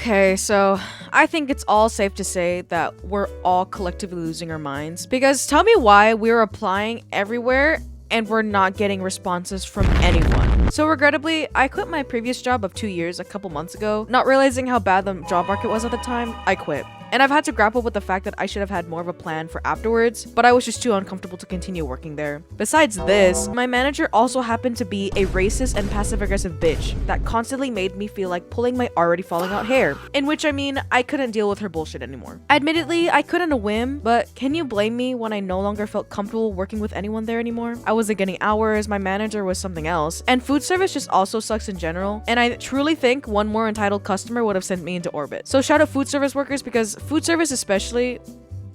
Okay, so I think it's all safe to say that we're all collectively losing our minds. Because tell me why we're applying everywhere and we're not getting responses from anyone. So regrettably, I quit my previous job of 2 years a couple months ago. Not realizing how bad the job market was at the time, I quit. And I've had to grapple with the fact that I should have had more of a plan for afterwards, but I was just too uncomfortable to continue working there. Besides this, my manager also happened to be a racist and passive-aggressive bitch that constantly made me feel like pulling my already falling out hair, in which I mean, I couldn't deal with her bullshit anymore. Admittedly, I couldn't whim, but can you blame me when I no longer felt comfortable working with anyone there anymore? I wasn't getting hours, my manager was something else, and food service just also sucks in general, and I truly think one more entitled customer would have sent me into orbit. So shout out food service workers, because food service especially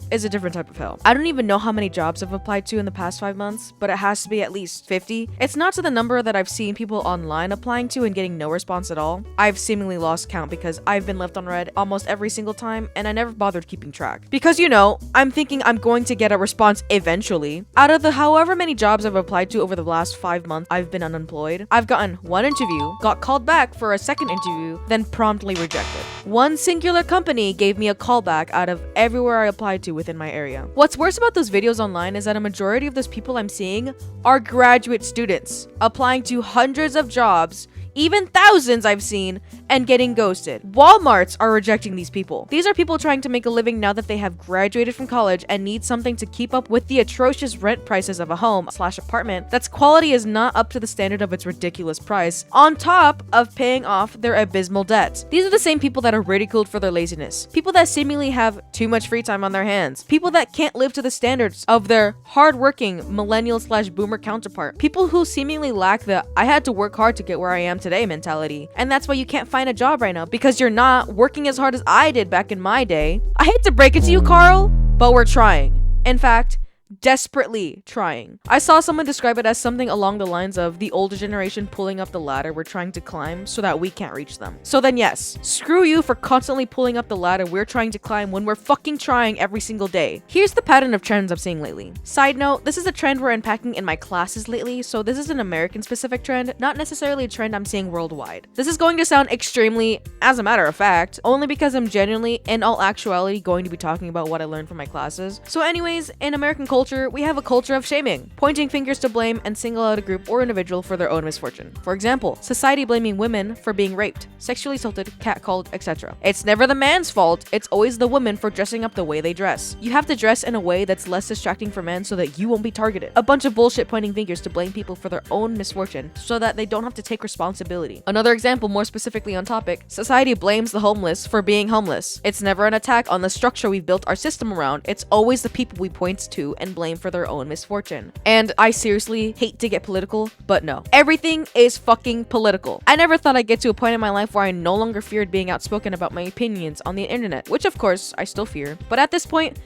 is a different type of hell. I don't even know how many jobs I've applied to in the past 5 months, but it has to be at least 50. It's not to the number that I've seen people online applying to and getting no response at all. I've seemingly lost count because I've been left on red almost every single time and I never bothered keeping track. Because you know, I'm thinking I'm going to get a response eventually. Out of the however many jobs I've applied to over the last 5 months I've been unemployed, I've gotten one interview, got called back for a second interview, then promptly rejected. One singular company gave me a callback out of everywhere I applied to within my area. What's worse about those videos online is that a majority of those people I'm seeing are graduate students applying to hundreds of jobs, even thousands I've seen, and getting ghosted. Walmarts are rejecting these people. These are people trying to make a living now that they have graduated from college and need something to keep up with the atrocious rent prices of a home/apartment that's quality is not up to the standard of its ridiculous price, on top of paying off their abysmal debt. These are the same people that are ridiculed for their laziness, people that seemingly have too much free time on their hands, people that can't live to the standards of their hardworking millennial/boomer counterpart, people who seemingly lack the I had to work hard to get where I am today mentality. And that's why you can't find a job right now, because you're not working as hard as I did back in my day. I hate to break it to you, Carl, but we're trying. In fact, desperately trying. I saw someone describe it as something along the lines of the older generation pulling up the ladder we're trying to climb so that we can't reach them. So then yes, screw you for constantly pulling up the ladder we're trying to climb when we're fucking trying every single day. Here's the pattern of trends I'm seeing lately. Side note, this is a trend we're unpacking in my classes lately, so this is an American specific trend, not necessarily a trend I'm seeing worldwide. This is going to sound extremely, as a matter of fact, only because I'm genuinely, in all actuality, going to be talking about what I learned from my classes. So anyways, in American culture, we have a culture of shaming, pointing fingers to blame and single out a group or individual for their own misfortune. For example, society blaming women for being raped, sexually assaulted, catcalled, etc. It's never the man's fault, it's always the woman for dressing up the way they dress. You have to dress in a way that's less distracting for men so that you won't be targeted. A bunch of bullshit pointing fingers to blame people for their own misfortune so that they don't have to take responsibility. Another example more specifically on topic, society blames the homeless for being homeless. It's never an attack on the structure we've built our system around, it's always the people we point to and blame for their own misfortune. And I seriously hate to get political, but no. Everything is fucking political. I never thought I'd get to a point in my life where I no longer feared being outspoken about my opinions on the internet, which of course I still fear. But at this point,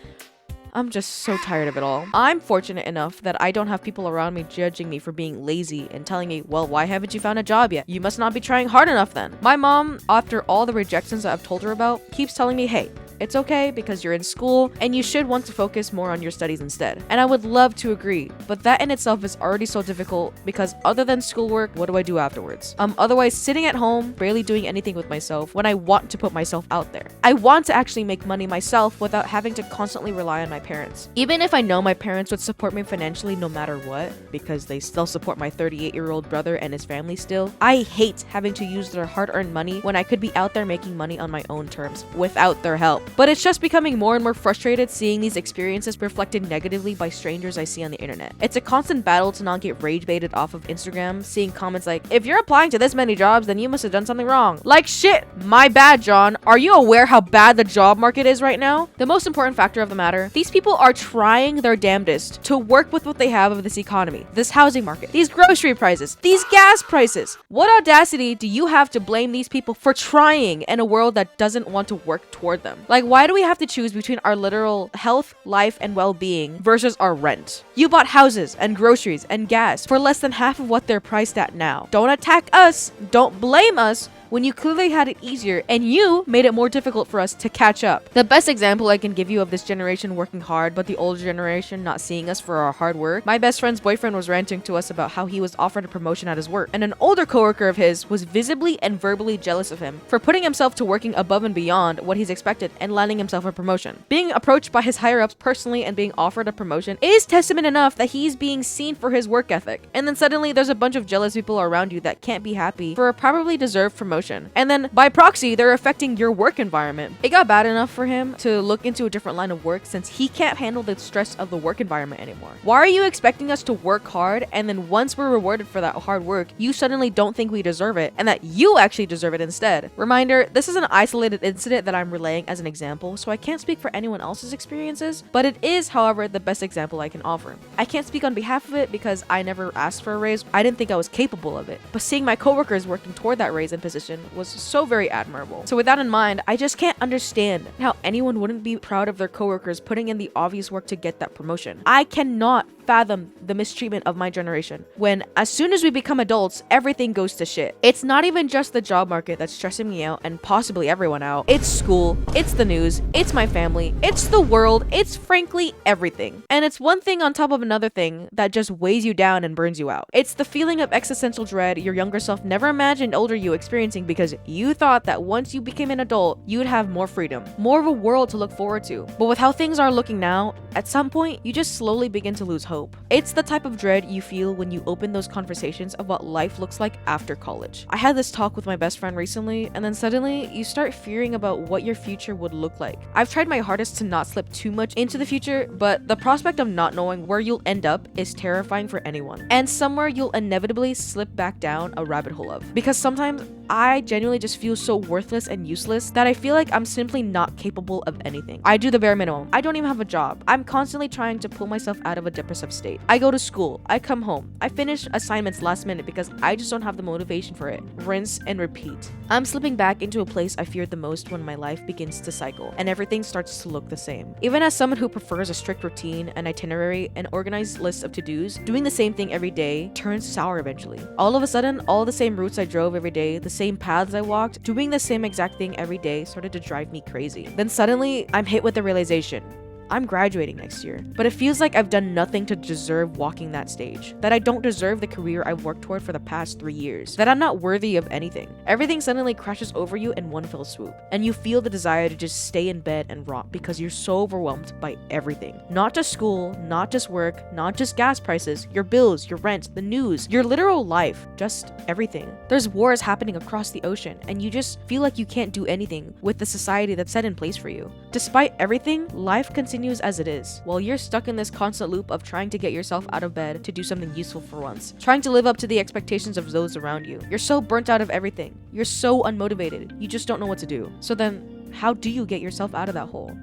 I'm just so tired of it all. I'm fortunate enough that I don't have people around me judging me for being lazy and telling me, well, why haven't you found a job yet? You must not be trying hard enough then. My mom, after all the rejections that I've told her about, keeps telling me, hey, it's okay because you're in school and you should want to focus more on your studies instead. And I would love to agree, but that in itself is already so difficult because other than schoolwork, what do I do afterwards? Otherwise sitting at home, barely doing anything with myself when I want to put myself out there. I want to actually make money myself without having to constantly rely on my parents. Even if I know my parents would support me financially no matter what, because they still support my 38-year-old brother and his family still, I hate having to use their hard-earned money when I could be out there making money on my own terms without their help. But it's just becoming more and more frustrated seeing these experiences reflected negatively by strangers I see on the internet. It's a constant battle to not get rage baited off of Instagram, seeing comments like, if you're applying to this many jobs, then you must have done something wrong. Like shit, my bad, John. Are you aware how bad the job market is right now? The most important factor of the matter, these people are trying their damnedest to work with what they have of this economy, this housing market, these grocery prices, these gas prices. What audacity do you have to blame these people for trying in a world that doesn't want to work toward them? Like, why do we have to choose between our literal health, life, and well-being versus our rent? You bought houses and groceries and gas for less than half of what they're priced at now. Don't attack us, don't blame us, when you clearly had it easier and you made it more difficult for us to catch up. The best example I can give you of this generation working hard but the older generation not seeing us for our hard work, my best friend's boyfriend was ranting to us about how he was offered a promotion at his work, and an older coworker of his was visibly and verbally jealous of him for putting himself to working above and beyond what he's expected and landing himself a promotion. Being approached by his higher-ups personally and being offered a promotion is testament enough that he's being seen for his work ethic. And then suddenly there's a bunch of jealous people around you that can't be happy for a probably deserved promotion. And then by proxy, they're affecting your work environment. It got bad enough for him to look into a different line of work since he can't handle the stress of the work environment anymore. Why are you expecting us to work hard, and then once we're rewarded for that hard work, you suddenly don't think we deserve it and that you actually deserve it instead? Reminder, this is an isolated incident that I'm relaying as an example, so I can't speak for anyone else's experiences, but it is, however, the best example I can offer. I can't speak on behalf of it because I never asked for a raise. I didn't think I was capable of it, but seeing my coworkers working toward that raise and position was so very admirable. So with that in mind, I just can't understand how anyone wouldn't be proud of their coworkers putting in the obvious work to get that promotion. I cannot fathom the mistreatment of my generation when as soon as we become adults, everything goes to shit. It's not even just the job market that's stressing me out and possibly everyone out. It's school, it's the news, it's my family, it's the world, it's frankly everything. And it's one thing on top of another thing that just weighs you down and burns you out. It's the feeling of existential dread your younger self never imagined older you experiencing because you thought that once you became an adult, you'd have more freedom, more of a world to look forward to. But with how things are looking now, at some point, you just slowly begin to lose hope. It's the type of dread you feel when you open those conversations of what life looks like after college. I had this talk with my best friend recently, and then suddenly you start fearing about what your future would look like. I've tried my hardest to not slip too much into the future, but the prospect of not knowing where you'll end up is terrifying for anyone, and somewhere you'll inevitably slip back down a rabbit hole of. Because sometimes I genuinely just feel so worthless and useless that I feel like I'm simply not capable of anything. I do the bare minimum. I don't even have a job. I'm constantly trying to pull myself out of a depressive state. I go to school. I come home. I finish assignments last minute because I just don't have the motivation for it. Rinse and repeat. I'm slipping back into a place I feared the most when my life begins to cycle and everything starts to look the same. Even as someone who prefers a strict routine, an itinerary, an organized list of to-dos, doing the same thing every day turns sour eventually. All of a sudden, all the same routes I drove every day, the same paths I walked, doing the same exact thing every day started to drive me crazy. Then suddenly, I'm hit with the realization, I'm graduating next year, but it feels like I've done nothing to deserve walking that stage, that I don't deserve the career I've worked toward for the past 3 years, that I'm not worthy of anything. Everything suddenly crashes over you in one fell swoop, and you feel the desire to just stay in bed and rot because you're so overwhelmed by everything. Not just school, not just work, not just gas prices, your bills, your rent, the news, your literal life, just everything. There's wars happening across the ocean, and you just feel like you can't do anything with the society that's set in place for you. Despite everything, life continues as it is, while you're stuck in this constant loop of trying to get yourself out of bed to do something useful for once, trying to live up to the expectations of those around you. You're so burnt out of everything. You're so unmotivated. You just don't know what to do. So then, how do you get yourself out of that hole?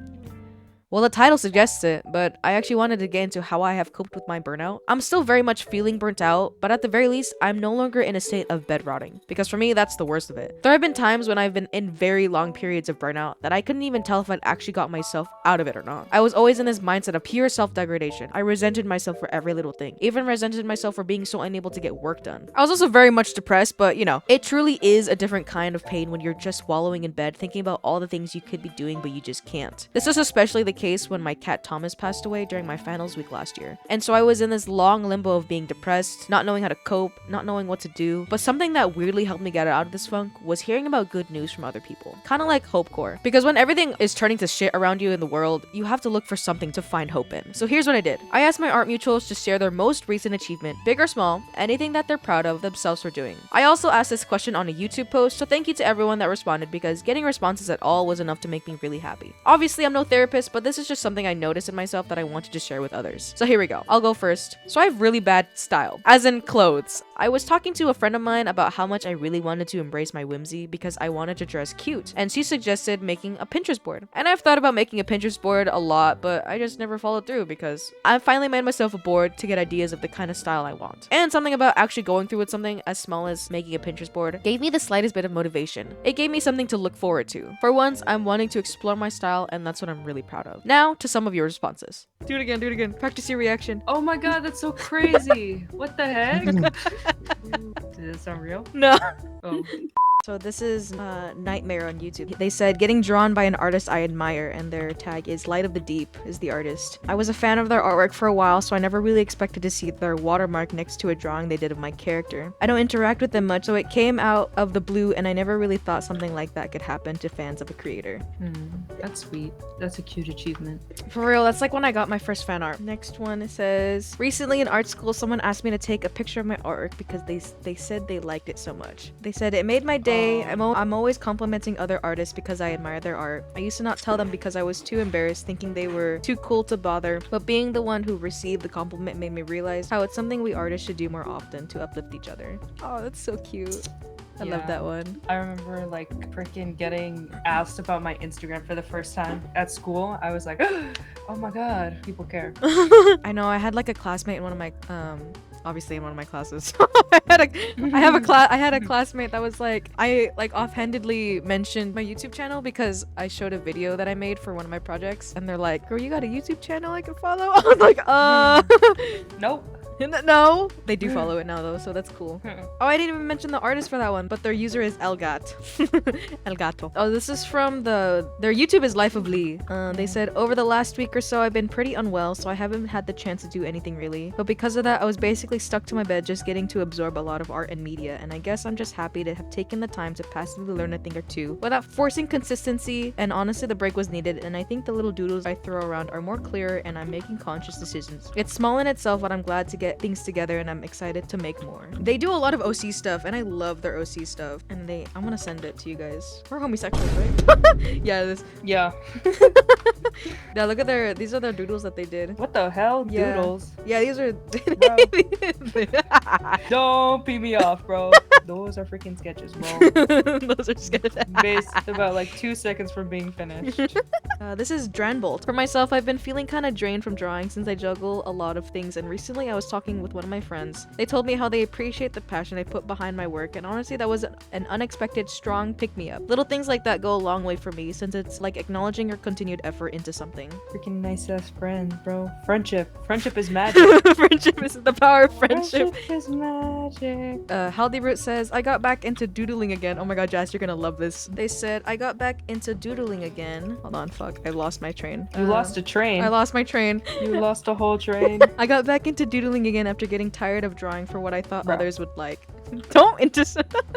Well, the title suggests it, but I actually wanted to get into how I have coped with my burnout. I'm still very much feeling burnt out, but at the very least, I'm no longer in a state of bed rotting, because for me, that's the worst of it. There have been times when I've been in very long periods of burnout that I couldn't even tell if I'd actually got myself out of it or not. I was always in this mindset of pure self-degradation. I resented myself for every little thing, even resented myself for being so unable to get work done. I was also very much depressed, but you know, it truly is a different kind of pain when you're just wallowing in bed thinking about all the things you could be doing but you just can't. This was especially the case when my cat Thomas passed away during my finals week last year. And so I was in this long limbo of being depressed, not knowing how to cope, not knowing what to do. But something that weirdly helped me get out of this funk was hearing about good news from other people. Kind of like hope core. Because when everything is turning to shit around you in the world, you have to look for something to find hope in. So here's what I did. I asked my art mutuals to share their most recent achievement, big or small, anything that they're proud of themselves for doing. I also asked this question on a YouTube post, so thank you to everyone that responded because getting responses at all was enough to make me really happy. Obviously, I'm no therapist, but this is just something I noticed in myself that I wanted to share with others. So here we go. I'll go first. So I have really bad style, as in clothes. I was talking to a friend of mine about how much I really wanted to embrace my whimsy because I wanted to dress cute, and she suggested making a Pinterest board. And I've thought about making a Pinterest board a lot, but I just never followed through because I finally made myself a board to get ideas of the kind of style I want. And something about actually going through with something as small as making a Pinterest board gave me the slightest bit of motivation. It gave me something to look forward to. For once, I'm wanting to explore my style, and that's what I'm really proud of. Now, to some of your responses. Do it again, do it again. Practice your reaction. Oh my god, that's so crazy. What the heck? Did it sound real? No. Oh. So this is Nightmare on YouTube. They said, getting drawn by an artist I admire, and their tag is Light of the Deep is the artist. I was a fan of their artwork for a while, so I never really expected to see their watermark next to a drawing they did of my character. I don't interact with them much, so it came out of the blue, and I never really thought something like that could happen to fans of a creator. That's sweet. That's a cute achievement. For real, that's like when I got my first fan art. Next one, it says, recently in art school, someone asked me to take a picture of my artwork because they said they liked it so much. They said, it made my day. I'm always complimenting other artists because I admire their art. I used to not tell them because I was too embarrassed, thinking they were too cool to bother, but being the one who received the compliment made me realize how it's something we artists should do more often to uplift each other. Oh, that's so cute. I love that one. I remember like freaking getting asked about my Instagram for the first time at school. I was like, oh my god, people care. I know, I had like a classmate in one of my obviously in one of my classes. I had a classmate that was like, I like offhandedly mentioned my YouTube channel because I showed a video that I made for one of my projects, and they're like, girl, you got a YouTube channel I can follow? I was like, Nope. No, they do follow it now though, so that's cool. Oh, I didn't even mention the artist for that one, but their user is Elgat. Elgato. Oh, this is from their YouTube is Life of Lee. They said, over the last week or so, I've been pretty unwell, so I haven't had the chance to do anything really. But because of that, I was basically stuck to my bed just getting to absorb a lot of art and media, and I guess I'm just happy to have taken the time to passively learn a thing or two without forcing consistency, and honestly, the break was needed, and I think the little doodles I throw around are more clear, and I'm making conscious decisions. It's small in itself, but I'm glad to get things together, and I'm excited to make more. They do a lot of OC stuff, and I love their OC stuff, and I'm gonna send it to you guys. We're homosexuals, right? Yeah. Yeah. Yeah, look at these are their doodles that they did. What the hell? Yeah. Doodles. Yeah, these are Don't pee me off, bro. Those are freaking sketches, bro. Those are sketches. Based about like 2 seconds from being finished. This is Dranbolt. For myself, I've been feeling kind of drained from drawing since I juggle a lot of things, and recently I was talking with one of my friends. They told me how they appreciate the passion I put behind my work, and honestly that was an unexpected strong pick-me-up. Little things like that go a long way for me, since it's like acknowledging your continued effort into something. Freaking nice ass friend, bro. Friendship is magic. Friendship is the power of friendship. Friendship is magic. Haldi Root says, I got back into doodling again. Oh my god, Jazz, you're gonna love this. They said, I got back into doodling again. Hold on, fuck, I lost my train. You lost a train. I lost my train. You lost a whole train. I got back into doodling again after getting tired of drawing for what I thought others would like. Don't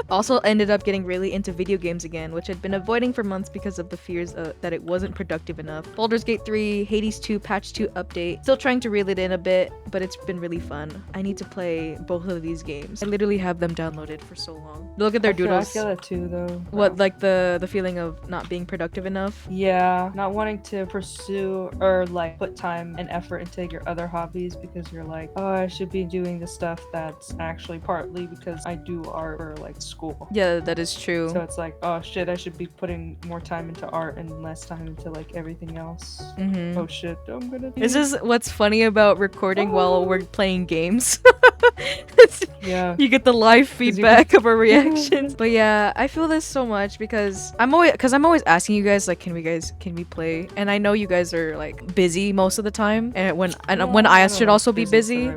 Also ended up getting really into video games again, which I'd been avoiding for months because of the fears that it wasn't productive enough. Baldur's Gate 3, Hades 2, Patch 2 update. Still trying to reel it in a bit, but it's been really fun. I need to play both of these games. I literally have them downloaded for so long. Look at their doodles. I feel that too, though. What, like the feeling of not being productive enough? Yeah, not wanting to pursue or like put time and effort into your other hobbies because you're like, oh, I should be doing the stuff that's actually partly because I do art for like school. Yeah, that is true. So it's like, oh shit, I should be putting more time into art and less time into like everything else. Oh shit, I'm gonna be... This is what's funny about recording while we're playing games. Yeah, you get the live feedback of our reactions. But yeah, I feel this so much because I'm always asking you guys like, can we play? And I know you guys are like busy most of the time, and when I should also be busy.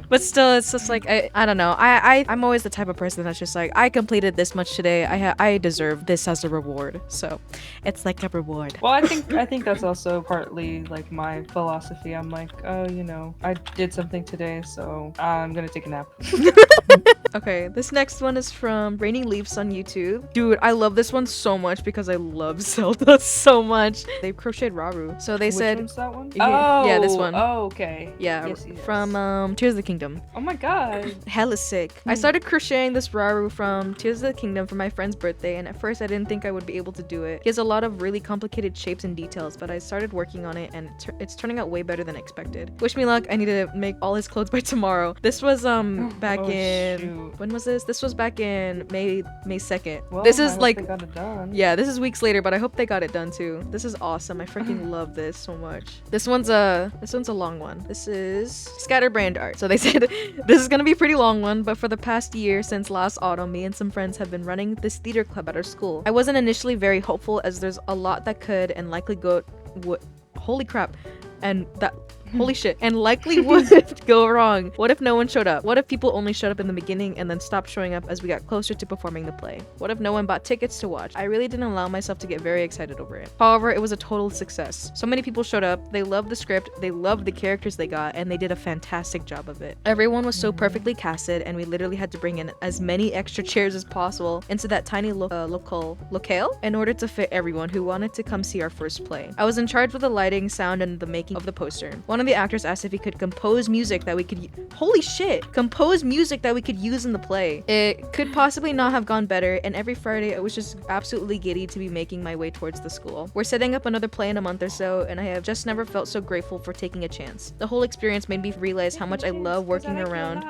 But still, it's just like I don't know. I'm always the type of person that's just like, I completed this much today. I deserve this as a reward. So it's like a reward. Well, I think that's also partly like my philosophy. I'm like, oh, you know, I did something today, so I'm gonna take a nap. Okay, this next one is from Raining Leaves on YouTube. Dude, I love this one so much because I love Zelda so much. They crocheted Raru. So they said... Which one's that one? Yeah, this one. Oh, okay. Yeah, yes. From Tears of the Kingdom. Oh my god. Hella sick. I started crocheting this Raru from Tears of the Kingdom for my friend's birthday, and at first I didn't think I would be able to do it. He has a lot of really complicated shapes and details, but I started working on it, and it's turning out way better than expected. Wish me luck. I need to make all his clothes by tomorrow. This was back in... Shoot. When was this? This was back in May 2nd. Well, this is I like... hope they got it done. Yeah, this is weeks later, but I hope they got it done too. This is awesome. I freaking love this so much. This one's a long one. This is Scatterbrained art. So they said this is gonna be a pretty long one, but for the past year since last autumn, me and some friends have been running this theater club at our school. I wasn't initially very hopeful as there's a lot that could and likely holy crap. And that Holy shit. And likely would go wrong. What if no one showed up? What if people only showed up in the beginning and then stopped showing up as we got closer to performing the play? What if no one bought tickets to watch? I really didn't allow myself to get very excited over it. However, it was a total success. So many people showed up, they loved the script, they loved the characters they got, and they did a fantastic job of it. Everyone was so perfectly casted, and we literally had to bring in as many extra chairs as possible into that tiny locale in order to fit everyone who wanted to come see our first play. I was in charge with the lighting, sound, and the making of the poster. One of the actors asked if he could compose music that we could holy shit! Compose music that we could use in the play. It could possibly not have gone better, and every Friday I was just absolutely giddy to be making my way towards the school. We're setting up another play in a month or so, and I have just never felt so grateful for taking a chance. The whole experience made me realize how much I love working around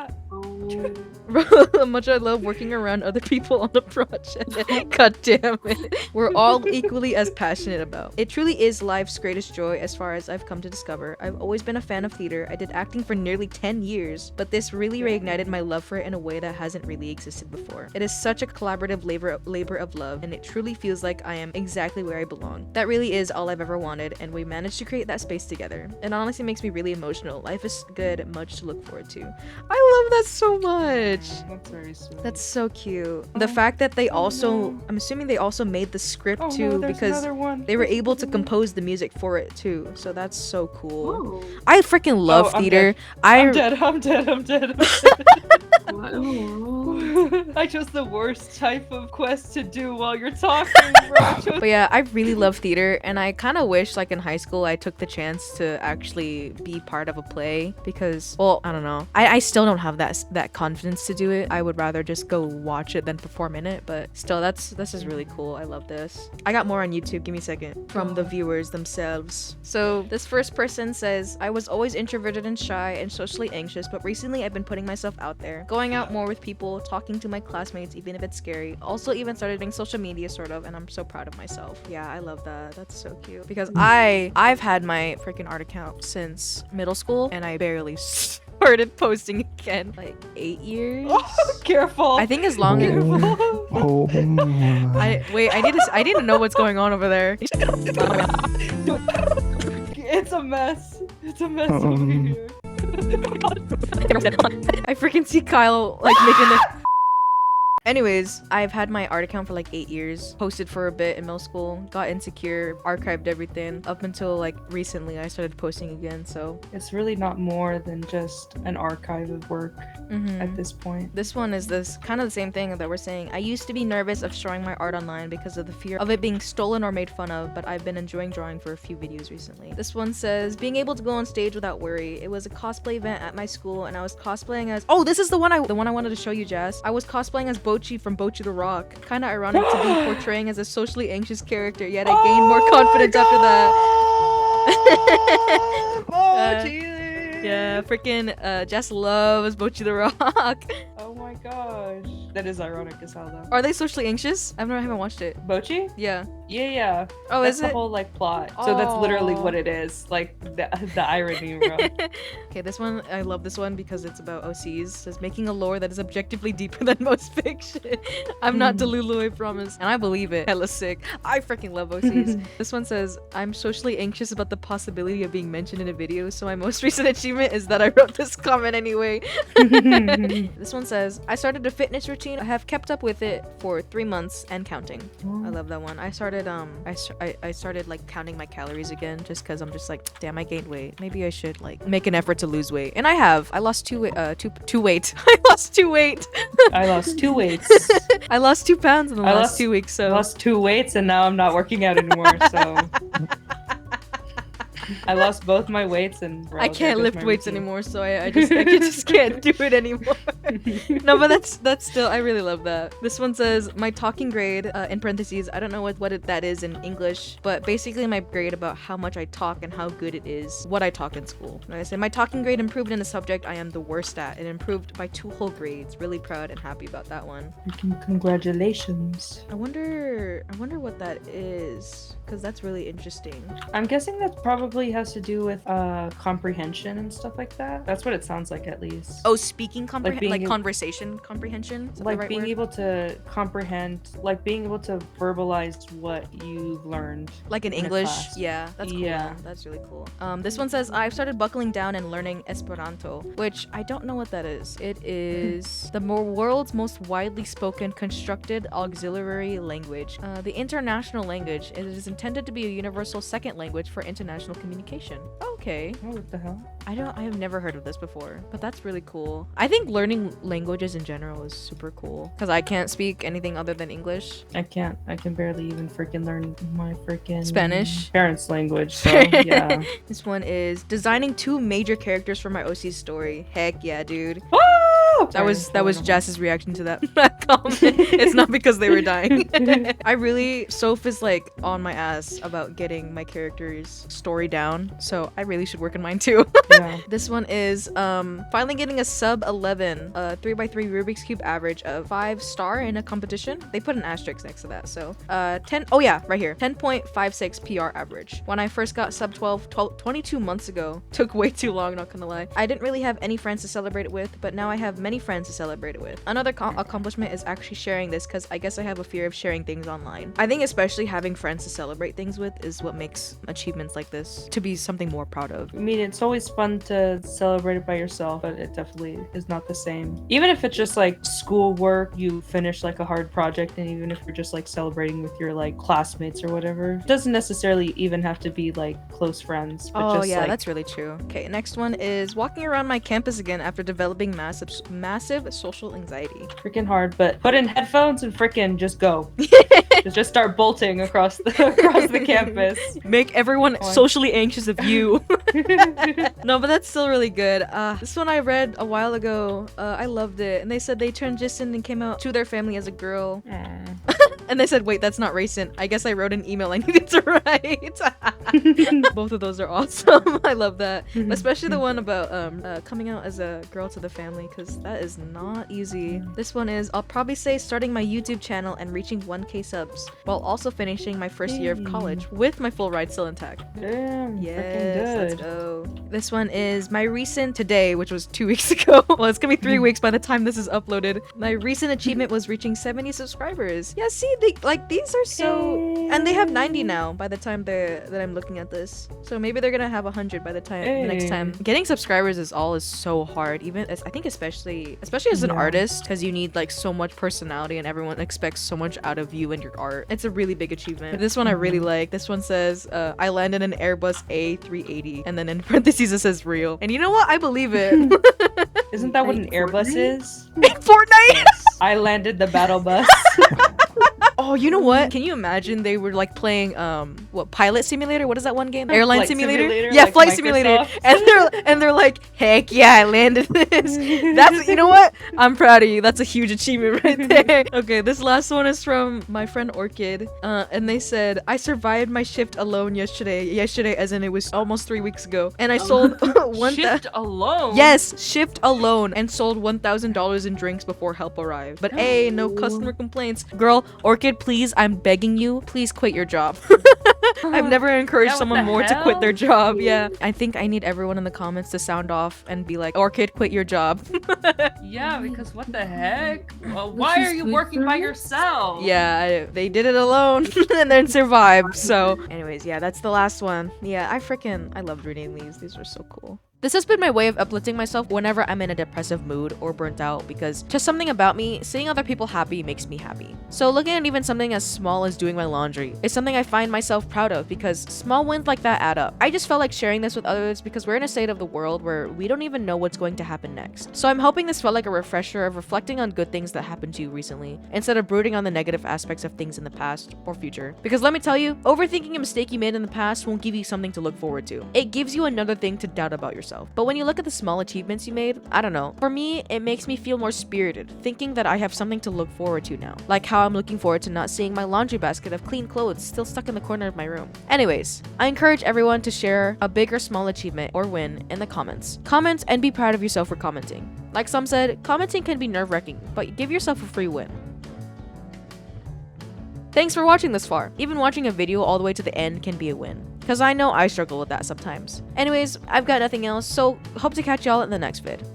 how much I love working around other people on a project. God damn it. We're all equally as passionate about. It truly is life's greatest joy as far as I've come to discover. I've always been a fan of theater. I did acting for nearly 10 years, but this really reignited my love for it in a way that hasn't really existed before. It is such a collaborative labor of love, and it truly feels like I am exactly where I belong. That really is all I've ever wanted, and we managed to create that space together. It honestly makes me really emotional. Life is good, much to look forward to. I love that so much. That's very sweet. That's so cute. The fact that they also, I'm assuming they also made the script too, because they were able to compose the music for it too. So that's so cool. I freaking love theater. I'm dead. I chose the worst type of quest to do while you're talking, bro. But yeah, I really love theater, and I kind of wish like in high school I took the chance to actually be part of a play, because, well, I don't know. I still don't have that confidence to do it. I would rather just go watch it than perform in it, but still, this is really cool. I love this. I got more on YouTube. Give me a second. From the viewers themselves. So this first person says, I was always introverted and shy and socially anxious, but recently I've been putting myself out there, going out more with people, talking to my classmates, even if it's scary. Also even started doing social media sort of, and I'm so proud of myself. Yeah, I love that. That's so cute. Because I've had my freaking art account since middle school, and I barely started posting again like 8 years. Oh, careful. I think as long as I need to know what's going on over there. It's a mess. It's a mess over here. I freaking see Kyle like making the Anyways, I've had my art account for like 8 years, posted for a bit in middle school, got insecure, archived everything, up until like recently I started posting again, so. It's really not more than just an archive of work at this point. This one is this kind of the same thing that we're saying. I used to be nervous of showing my art online because of the fear of it being stolen or made fun of, but I've been enjoying drawing for a few videos recently. This one says, being able to go on stage without worry. It was a cosplay event at my school, and I was cosplaying as, oh, this is the one I wanted to show you, Jazz. I was cosplaying as Buncha from Buncha the Rock. Kind of ironic to be portraying as a socially anxious character, yet I gained more confidence after that. Yeah, freaking Jess loves Buncha the Rock. Oh my gosh. That is ironic as hell though. Are they socially anxious? I haven't watched it. Buncha? Yeah. Yeah. Oh, that's is it? the whole like plot. So that's literally what it is. Like the irony, bro. Okay, this one, I love this one because it's about OCs. It says making a lore that is objectively deeper than most fiction. I'm not Delulu, I promise. And I believe it. Hella sick. I freaking love OCs. This one says, I'm socially anxious about the possibility of being mentioned in a video, so my most recent achievement is that I wrote this comment anyway. This one says, I started a fitness routine. I have kept up with it for 3 months and counting. I love that one. I started like counting my calories again just because I'm just like, damn, I gained weight. Maybe I should like make an effort to lose weight. And I have. I lost two weight. I lost 2 weight. I lost 2 weights. I lost 2 pounds in the last 2 weeks. So I lost 2 weights and now I'm not working out anymore. So I lost both my weights and bro, I can't lift weights anymore, so I just can't do it anymore. No, but that's still, I really love that. This one says my talking grade in parentheses. I don't know what that is in English, but basically my grade about how much I talk and how good it is what I talk in school. Like I said, my talking grade improved in a subject I am the worst at. It improved by 2 whole grades. Really proud and happy about that one. Congratulations. I wonder what that is, because that's really interesting. I'm guessing that probably has to do with comprehension and stuff like that. That's what it sounds like, at least. Oh, speaking comprehension, like conversation comprehension. Is that the like right being word? able to comprehend, like being able to verbalize what you've learned. Like in in a English. class. Yeah, that's cool. Yeah. That's really cool. This one says I've started buckling down and learning Esperanto, which I don't know what that is. It is the world's most widely spoken constructed auxiliary language. The international language. It is intended to be a universal second language for international communication. Okay. Oh, what the hell? I have never heard of this before, but that's really cool. I think learning languages in general is super cool because I can't speak anything other than English. I can't. I can barely even freaking learn my freaking Spanish. parents' language. So yeah. This one is designing 2 major characters for my OC story. Heck yeah, dude. Oh! That was Jess's reaction to that comment. It's not because they were dying. I really, Soph is like on my ass about getting my character's story down, so I really should work on mine too. Yeah. This one is finally getting a sub 11 3x3 Rubik's Cube average of 5-star in a competition. They put an asterisk next to that, so 10, oh yeah, right here, 10.56 PR average. When I first got sub 22 months ago, took way too long, not gonna lie. I didn't really have any friends to celebrate it with, but now I have many friends to celebrate it with. Another accomplishment is actually sharing this, because I guess I have a fear of sharing things online. I think especially having friends to celebrate things with is what makes achievements like this to be something more proud of. I mean, it's always fun to celebrate it by yourself, but it definitely is not the same. Even if it's just like schoolwork, you finish like a hard project, and even if you're just like celebrating with your like classmates or whatever, it doesn't necessarily even have to be like close friends. But Oh just, yeah, like, that's really true. Okay, next one is walking around my campus again after developing massive social anxiety. freaking hard. But put in headphones and freaking just go. just start bolting across the campus. Make everyone Fine. socially anxious of you. No, but that's still really good. This one I read a while ago. I loved it. And they said they transitioned and came out to their family as a girl. And they said, wait, that's not recent. I guess I wrote an email I needed to write. Both of those are awesome. I love that. Especially the one about coming out as a girl to the family, because that is not easy. This one is, I'll probably say starting my YouTube channel and reaching 1K subs, while also finishing my first year of college with my full ride still intact. Damn, Yes, freaking let's good. go. This one is my recent today, which was 2 weeks ago. Well, it's gonna be 3 weeks by the time this is uploaded. My recent achievement was reaching 70 subscribers. Yeah, see, these are so, and they have 90 now by the time that I'm looking at this. So maybe they're gonna have 100 by the time the next time. Getting subscribers is so hard. Even I think especially as an artist, because you need like so much personality and everyone expects so much out of you and your art. It's a really big achievement. This one I really like. This one says I landed an Airbus A380, and then in parentheses it says real. And you know what? I believe it. Isn't that what an Airbus is? Fortnite. I landed the battle bus. Oh, you know what? Can you imagine they were like playing what, Pilot Simulator? What is that one game? Airline Flight Simulator? Yeah, like Flight Simulator. Microsoft. And they're like, heck yeah, I landed this. That's, you know what? I'm proud of you. That's a huge achievement right there. Okay, this last one is from my friend Orchid. And they said, I survived my shift alone yesterday, as in it was almost 3 weeks ago. And I sold Shift alone? Yes, shift alone, and sold $1,000 in drinks before help arrived. But hey, no customer complaints. Girl, Orchid, please, I'm begging you, please quit your job. I've never encouraged what someone the more to quit hell? their job. Yeah, I think I need everyone in the comments to sound off and be like, Orchid, quit your job. Yeah, because what the heck? Well, why are you working by yourself? Yeah, they did it alone and then survived. So anyways, yeah, that's the last one. Yeah, I loved reading these. These were so cool. This has been my way of uplifting myself whenever I'm in a depressive mood or burnt out, because just something about me, seeing other people happy makes me happy. So looking at even something as small as doing my laundry is something I find myself proud of, because small wins like that add up. I just felt like sharing this with others because we're in a state of the world where we don't even know what's going to happen next. So I'm hoping this felt like a refresher of reflecting on good things that happened to you recently, instead of brooding on the negative aspects of things in the past or future. Because let me tell you, overthinking a mistake you made in the past won't give you something to look forward to. It gives you another thing to doubt about yourself. But when you look at the small achievements you made, I don't know. For me, it makes me feel more spirited, thinking that I have something to look forward to now. Like how I'm looking forward to not seeing my laundry basket of clean clothes still stuck in the corner of my room. Anyways, I encourage everyone to share a big or small achievement or win in the comments. Comment and be proud of yourself for commenting. Like some said, commenting can be nerve-wracking, but give yourself a free win. Thanks for watching this far. Even watching a video all the way to the end can be a win, because I know I struggle with that sometimes. Anyways, I've got nothing else, so hope to catch y'all in the next vid.